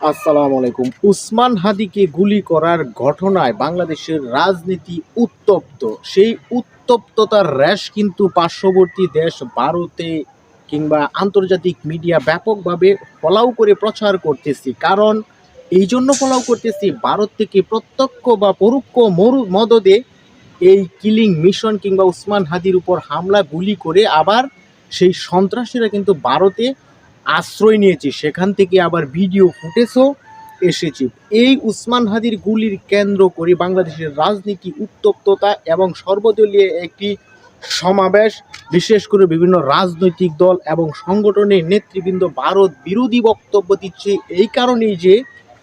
আসসালামু আলাইকুম। উসমান হাদিকে গুলি করার ঘটনায় বাংলাদেশের রাজনীতি উত্তপ্ত। সেই উত্তপ্ততার র্যাশ কিন্তু পার্শ্ববর্তী দেশ ভারতে কিংবা আন্তর্জাতিক মিডিয়া ব্যাপকভাবে ফলাও করে প্রচার করতেছি। কারণ এই জন্য ফলাও করতেছি, ভারত থেকে প্রত্যক্ষ বা পরোক্ষ মদদে এই কিলিং মিশন কিংবা উসমান হাদির উপর হামলা গুলি করে আবার সেই সন্ত্রাসীরা কিন্তু ভারতে আশ্রয় নিয়েছে, সেখান থেকে আবার ভিডিও ফুটেজও এসেছে। এই উসমান হাদির গুলির কেন্দ্র করে বাংলাদেশের রাজনীতি উত্তপ্ততা এবং সর্বদলীয় একটি সমাবেশ, বিশেষ করে বিভিন্ন রাজনৈতিক দল এবং সংগঠনের নেতৃবৃন্দ ভারত বিরোধী বক্তব্য দিচ্ছে এই কারণেই যে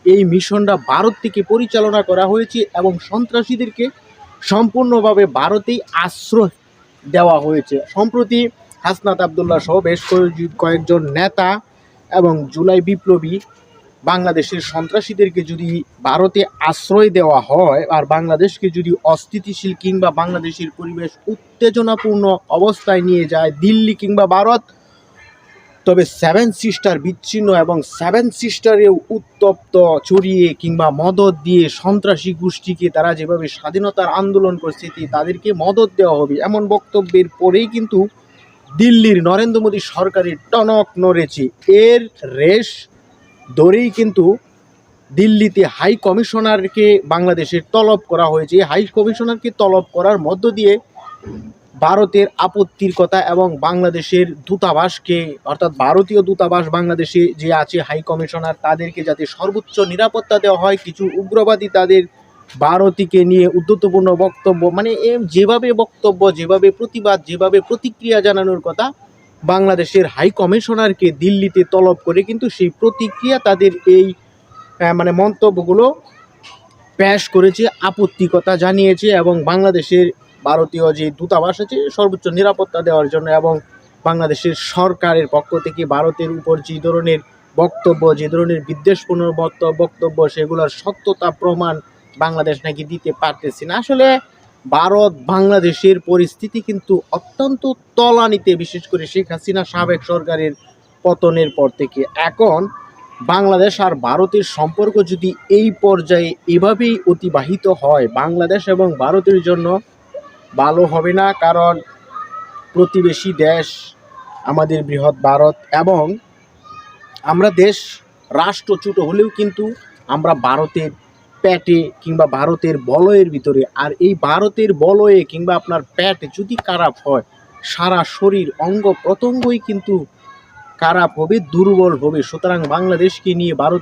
এই মিশনটা ভারত থেকে পরিচালনা করা হয়েছে এবং সন্ত্রাসীদেরকে সম্পূর্ণভাবে ভারতেই আশ্রয় দেওয়া হয়েছে। সম্প্রতি হাসনাত আবদুল্লাহ সহ বেশ কয়েকজন নেতা এবং জুলাই বিপ্লবী বাংলাদেশের সন্ত্রাসীদেরকে যদি ভারতে আশ্রয় দেওয়া হয় আর বাংলাদেশকে যদি অস্থিতিশীল কিংবা বাংলাদেশের পরিবেশ উত্তেজনাপূর্ণ অবস্থায় নিয়ে যায় দিল্লি কিংবা ভারত, তবে সেভেন সিস্টার বিচ্ছিন্ন এবং সেভেন সিস্টারেও উত্তপ্ত ছড়িয়ে কিংবা মদত দিয়ে সন্ত্রাসী গোষ্ঠীকে তারা যেভাবে স্বাধীনতার আন্দোলন করছে তাদেরকে মদত দেওয়া হবে, এমন বক্তব্যের পরেই কিন্তু দিল্লির নরেন্দ্র মোদী সরকারের টনক নড়েছে। এর রেশ ধরেই কিন্তু দিল্লিতে হাই কমিশনারকে বাংলাদেশের তলব করা হয়েছে। হাই কমিশনারকে তলব করার মধ্য দিয়ে ভারতের আপত্তির কথা এবং বাংলাদেশের দূতাবাসকে, অর্থাৎ ভারতীয় দূতাবাস বাংলাদেশে যে আছে হাই কমিশনার, তাদেরকে যাতে সর্বোচ্চ নিরাপত্তা দেওয়া হয়। কিছু উগ্রবাদী তাদের ভারতীকে নিয়ে উদ্ধতপূর্ণ বক্তব্য, মানে যেভাবে বক্তব্য, যেভাবে প্রতিবাদ, যেভাবে প্রতিক্রিয়া জানানোর কথা, বাংলাদেশের হাই কমিশনারকে দিল্লিতে তলব করে কিন্তু সেই প্রতিক্রিয়া তাদের এই মানে মন্তব্যগুলো পেশ করেছে, আপত্তিকতা জানিয়েছে এবং বাংলাদেশের ভারতীয় যে দূতাবাস আছে সর্বোচ্চ নিরাপত্তা দেওয়ার জন্য এবং বাংলাদেশের সরকারের পক্ষ থেকে ভারতের উপর যে ধরনের বক্তব্য, যে ধরনের বিদ্বেষপূর্ণ বক্তব্য, সেগুলোর সত্যতা প্রমাণ বাংলাদেশ নাকি দিতে পারতেছে না। আসলে ভারত বাংলাদেশের পরিস্থিতি কিন্তু অত্যন্ত তলানিতে, বিশেষ করে শেখ হাসিনা সাবেক সরকারের পতনের পর থেকে। এখন বাংলাদেশ আর ভারতের সম্পর্ক যদি এই পর্যায়ে এভাবেই অতিবাহিত হয়, বাংলাদেশ এবং ভারতের জন্য ভালো হবে না। কারণ প্রতিবেশী দেশ আমাদের বৃহৎ ভারত এবং আমরা দেশ রাষ্ট্র ছোট হলেও কিন্তু আমরা ভারতের পেটে কিংবা ভারতের বলয়ের ভিতরে। আর এই ভারতের বলয়ে কিংবা আপনার পেটে যদি খারাপ হয়, সারা শরীর অঙ্গ প্রত্যঙ্গই কিন্তু খারাপ হবে, দুর্বল হবে। সুতরাং বাংলাদেশকে নিয়ে ভারত